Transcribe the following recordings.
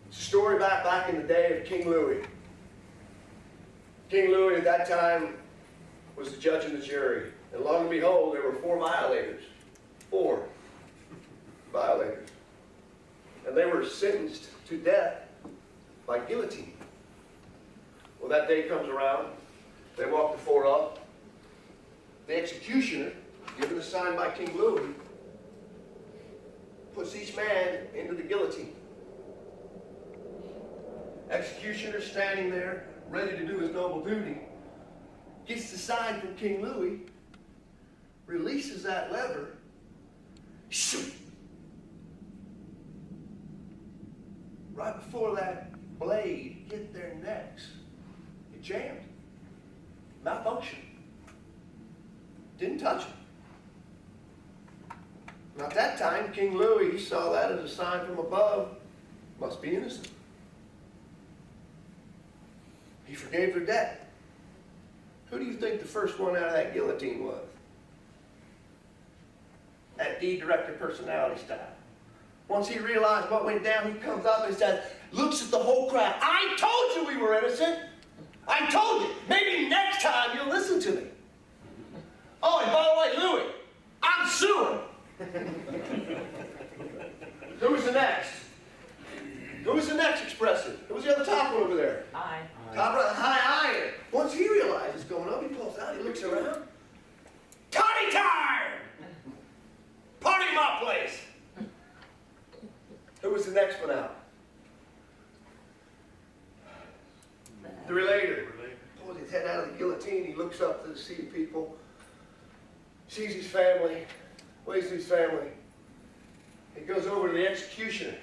It's a story back in the day of King Louie. King Louie at that time was the judge and the jury. And lo and behold, there were 4 violators. 4 violators. And they were sentenced to death by guillotine. Well, that day comes around. They walk the 4 up. The executioner, given a sign by King Louie, puts each man into the guillotine. Executioner standing there, ready to do his noble duty, gets the sign from King Louie, releases that lever, shoot! Right before that blade hit their necks, it jammed. Malfunction. Didn't touch them. Now at that time, King Louie, he saw that as a sign from above, must be innocent. He forgave their debt. Who do you think the first one out of that guillotine was? That D director personality style. Once he realized what went down, he comes up and says, looks at the whole crowd. I told you we were innocent. I told you. Maybe next time you'll listen to me. Oh, and by the way, Louie, I'm suing. Who's the next? Who's the next expressive? Who's the other top one over there? I. Top right, high iron. Once he realizes what's going on, he pulls out, he looks around. Toddy time! Party in my place! Who was the next one out? The relator. Pulls his head out of the guillotine, he looks up to the sea of people, sees his family, waves to his family. He goes over to the executioner,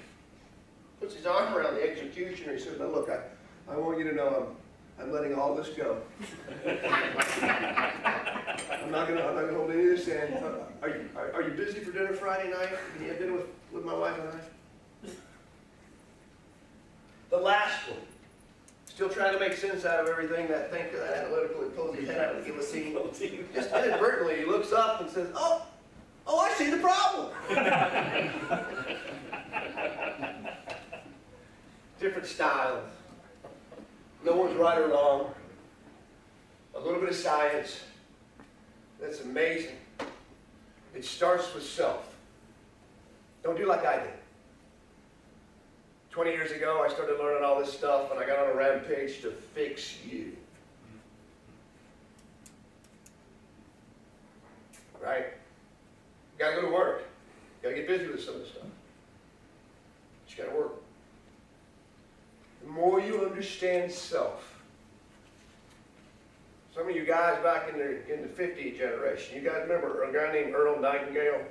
puts his arm around the executioner, he says, now look, I want you to know I'm letting all this go. I'm not gonna hold any of this in. Are you busy for dinner Friday night? Can you have dinner with my wife and I? The last one. Still trying to make sense out of everything, that thinker, that analytical, he pulls his head out of the guillotine. Just inadvertently, he looks up and says, oh, I see the problem. Different styles. No one's right or wrong. A little bit of science. That's amazing. It starts with self. Don't do like I did. 20 years ago, I started learning all this stuff, and I got on a rampage to fix you. Right? You gotta go to work. You gotta get busy with some of this stuff. But you gotta work. The more you understand self. Some of you guys back in the 50 generation, you guys remember a guy named Earl Nightingale?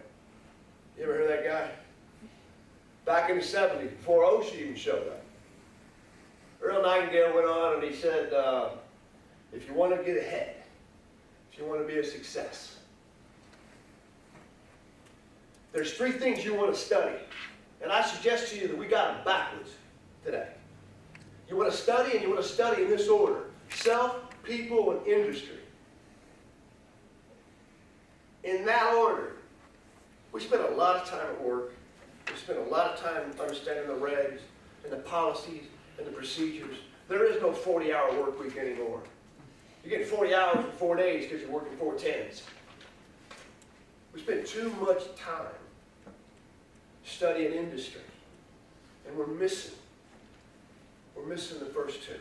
You ever heard of that guy? Back in the 70s, before OSHA even showed up. Earl Nightingale went on and he said, if you want to get ahead, if you want to be a success, there's 3 things you want to study. And I suggest to you that we got them backwards today. You want to study, and you want to study in this order: self, people, and industry. In that order. We spend a lot of time at work. We spend a lot of time understanding the regs and the policies and the procedures. There is no 40-hour work week anymore. You're getting 40 hours in 4 days because you're working 4 10s. We spend too much time studying industry, and we're missing the first 2.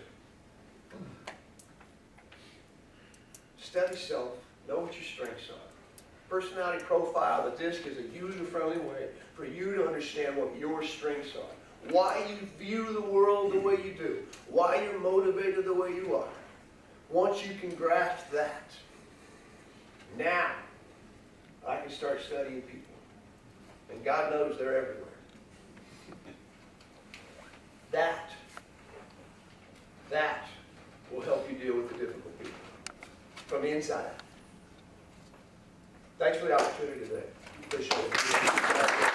Study self, know what your strengths are. Personality profile, the D.I.S.C is a user-friendly way for you to understand what your strengths are, why you view the world the way you do, why you're motivated the way you are. Once you can grasp that, now I can start studying people. And God knows they're everywhere. That will help you deal with the difficult people from the inside out. Thanks for the opportunity today. Appreciate it.